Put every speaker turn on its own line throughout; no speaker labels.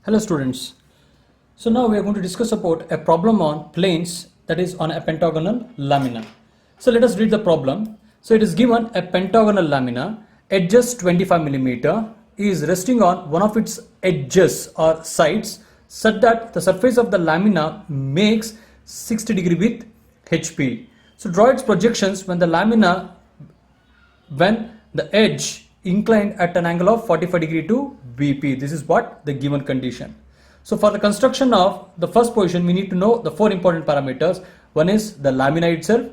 Hello students. So now we are going to discuss about a problem on planes, that is on a pentagonal lamina. So let us read the problem. So it is given a pentagonal lamina, edges 25 millimeter, is resting on one of its edges or sides such that the surface of the lamina makes 60 degree with HP. So draw its projections when the edge inclined at an angle of 45 degree to BP. This is what the given condition. So for the construction of the first position, we need to know the four important parameters. One is the lamina itself,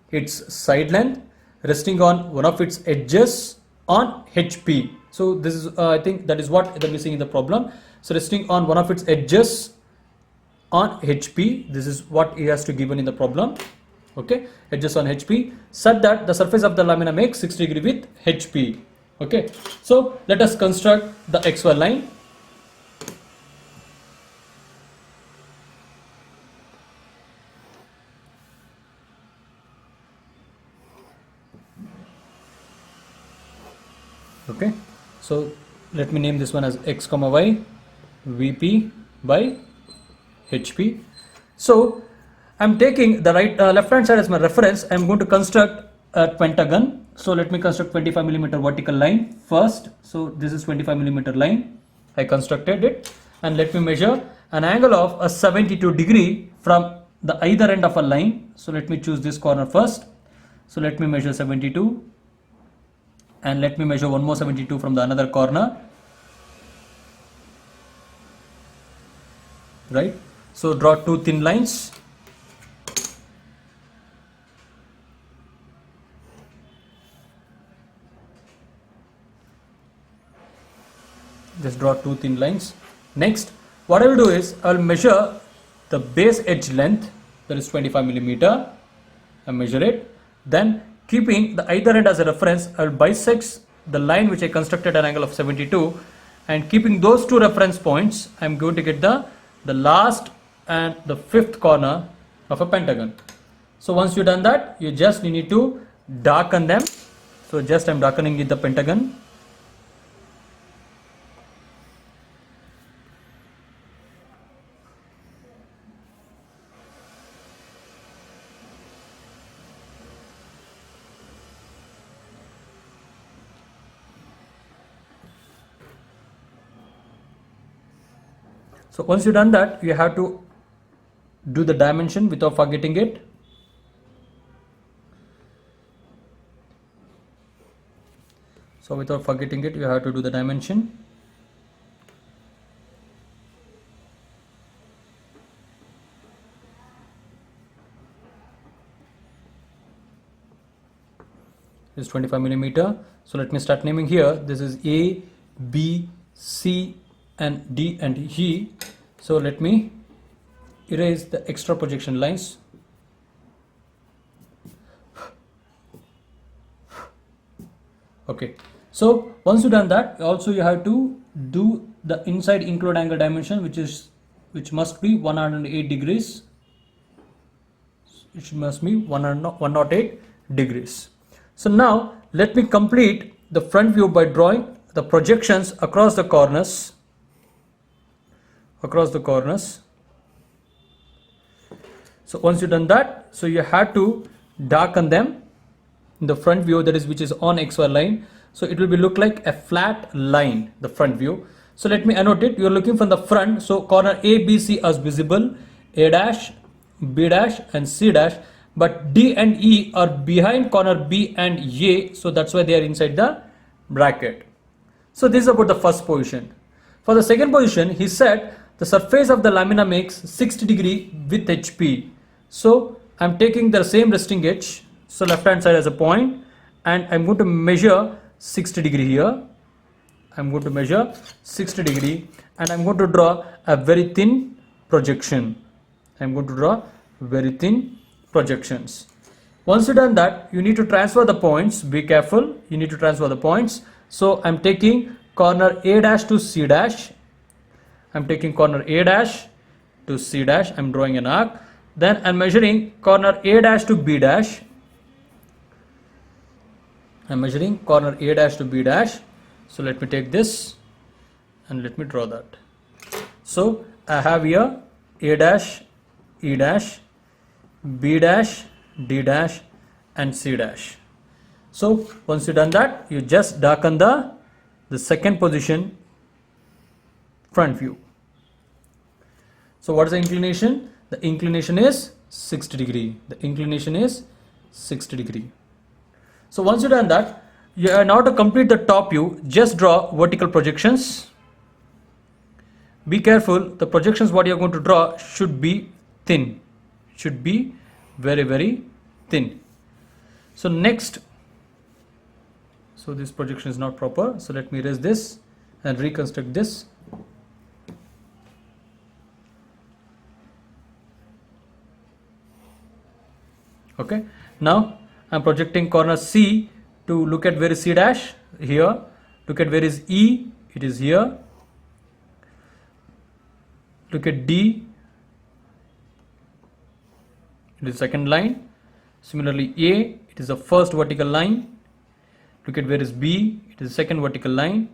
its side length, resting on one of its edges on HP. So this is I think that is what they're missing in the problem. So resting on one of its edges on HP, this is what he has to given in the problem. Okay, edges on HP such that the surface of the lamina makes 60 degree with HP. Okay, so let us construct the XY line. Okay, so let me name this one as X comma Y VP by HP. So I'm taking the left hand side as my reference. I'm going to construct a pentagon. So let me construct 25 millimeter vertical line first. So this is 25 millimeter line. I constructed it, and let me measure an angle of a 72 degree from the either end of a line. So let me choose this corner first. So let me measure 72, and let me measure one more 72 from the another corner. Right. So draw two thin lines. Just draw two thin lines. Next, what I will do is I will measure the base edge length, that is 25 millimeter. I measure it. Then, keeping the either end as a reference, I will bisect the line which I constructed at an angle of 72, and keeping those two reference points, I am going to get the last and the fifth corner of a pentagon. So once you've done that, you need to darken them. So just I am darkening the pentagon. So once you've done that, you have to do the dimension without forgetting it. So without forgetting it, you have to do the dimension. This is 25 millimeter. So let me start naming here. This is A, B, C, and D and E. So let me erase the extra projection lines. Okay, so once you've done that, also you have to do the inside include angle dimension, which must be 108 degrees. It must be 108 degrees. So now let me complete the front view by drawing the projections across the corners. So once you've done that, so you have to darken them in the front view, that is which is on XY line. So it will be look like a flat line, the front view. So let me annotate it. You are looking from the front, so corner A, B, C are visible, A dash, B dash and C dash, but D and E are behind corner B and A, so that's why they are inside the bracket. So this is about the first position. For the second position, he said the surface of the lamina makes 60 degree with HP. So I'm taking the same resting edge, so left hand side as a point, and I'm going to measure 60 degree here. I'm going to measure 60 degree, and I'm going to draw a very thin projection. I'm going to draw very thin projections. Once you've done that, you need to transfer the points. Be careful, you need to transfer the points. So I'm taking corner A dash to C dash. I'm taking corner A dash to C dash. I'm drawing an arc. Then I'm measuring corner A dash to B dash. I'm measuring corner A dash to B dash. So let me take this and let me draw that. So I have here A dash, E dash, B dash, D dash and C dash. So once you done that, you just darken the second position front view. So what is the inclination? The inclination is 60 degree. The inclination is 60 degree. So once you done that, now to complete the top view, just draw vertical projections. Be careful, the projections what you are going to draw should be thin, should be very, very thin. So next, so this projection is not proper, so let me erase this and reconstruct this. Okay, now I'm projecting corner C to look at where is C dash, here. Look at where is E, it is here. Look at D, it is second line. Similarly A, it is the first vertical line. Look at where is B, it is second vertical line.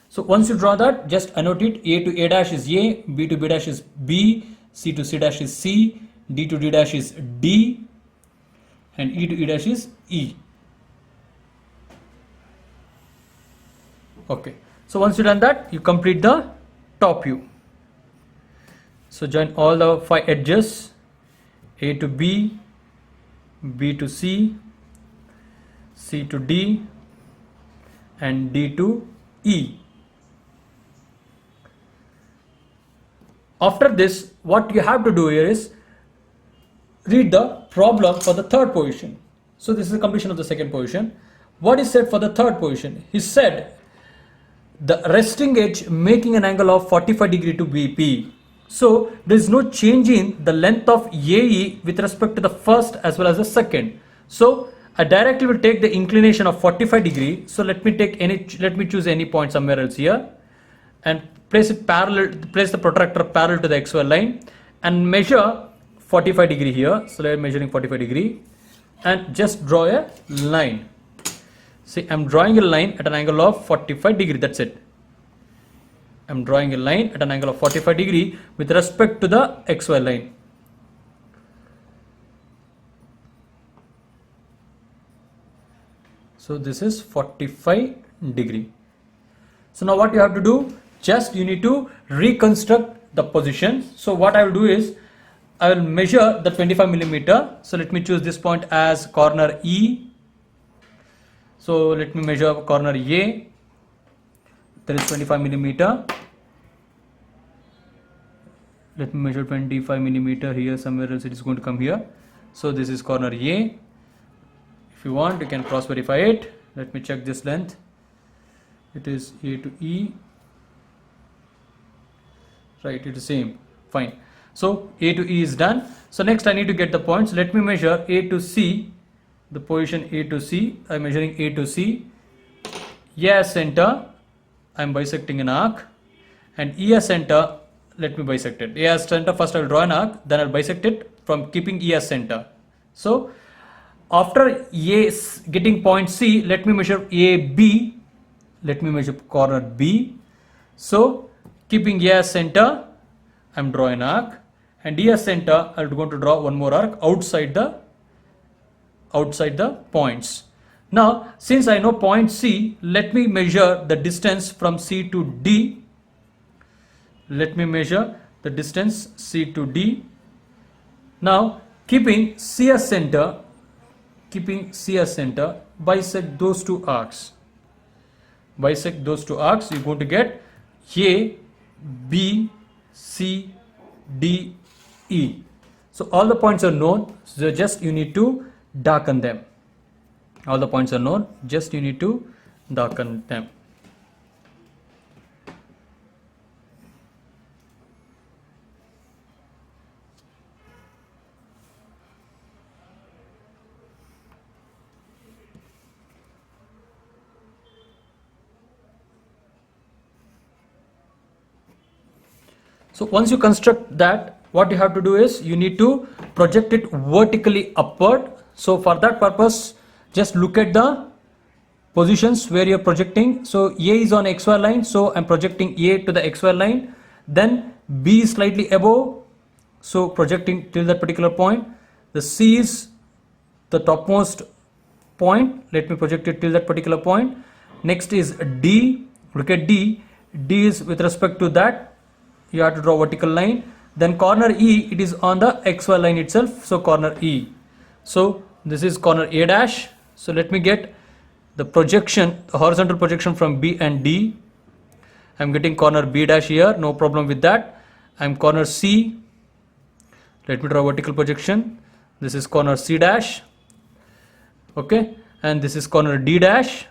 So once you draw that, just annotate it. A to A dash is A, B to B dash is B, C to C dash is C, D to D dash is D, and E to E dash is E. Okay, so once you done that, you complete the top view. So join all the 5 edges, A to B, B to C, C to D and D to E. After this, what you have to do here is read the problem for the third position. So this is the completion of the second position. What is said for the third position? He said the resting edge making an angle of 45 degree to BP. So there is no change in the length of AE with respect to the first as well as the second. So I directly will take the inclination of 45 degree. So let me choose any point somewhere else here and place the protractor parallel to the XY line and measure 45 degree here. So I'm measuring 45 degree and just draw a line. See, I'm drawing a line at an angle of 45 degree. That's it. I'm drawing a line at an angle of 45 degree with respect to the XY line. So this is 45 degree. So now what you have to do, just you need to reconstruct the position. So what I will do is I will measure the 25 millimeter. So let me choose this point as corner E. So let me measure corner A. There is 25 millimeter. Let me measure 25 millimeter here, somewhere else it is going to come here. So this is corner A. If you want, you can cross verify it. Let me check this length. It is A to E. Right, it is same. Fine. So A to E is done. So next I need to get the points. Let me measure A to C. The position A to C. I am measuring A to C. A as center. I am bisecting an arc. And E as center. Let me bisect it. A as center. First I will draw an arc. Then I will bisect it from keeping E as center. So after A getting point C, let me measure AB. Let me measure corner B. So keeping A as center, I am drawing an arc. And E as center, I am going to draw one more arc outside the points. Now since I know point C, let me measure the distance from C to D. Let me measure the distance C to D. Now keeping C as center, bisect those two arcs. Bisect those two arcs, you're going to get A, B, C, D, E. So all the points are known, so just you need to darken them. All the points are known, just you need to darken them. So once you construct that, what you have to do is you need to project it vertically upward. So for that purpose, just look at the positions where you're projecting. So A is on XY line, so I'm projecting A to the XY line. Then B is slightly above, so projecting till that particular point. The C is the topmost point, let me project it till that particular point. Next is D, look at D. D is with respect to that, you have to draw vertical line. Then corner E, it is on the XY line itself, so corner E. So this is corner A dash. So let me get the projection, the horizontal projection from B and D. I'm getting corner B dash here, no problem with that. I'm corner C. Let me draw vertical projection. This is corner C dash. Okay, and this is corner D dash.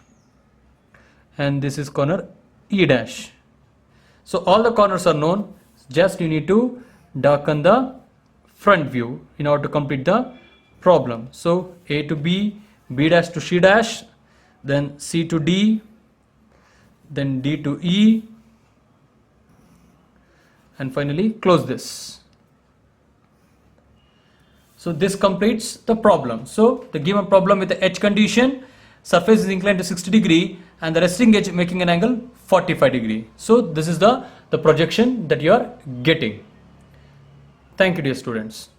And this is corner E dash. So all the corners are known. Just you need to darken the front view in order to complete the problem. So A to B, B dash to C dash, then C to D, then D to E, and finally close this. So this completes the problem. So the given problem with the edge condition, surface is inclined to 60 degree and the resting edge making an angle 45 degree. So this is the projection that you are getting. Thank you, dear students.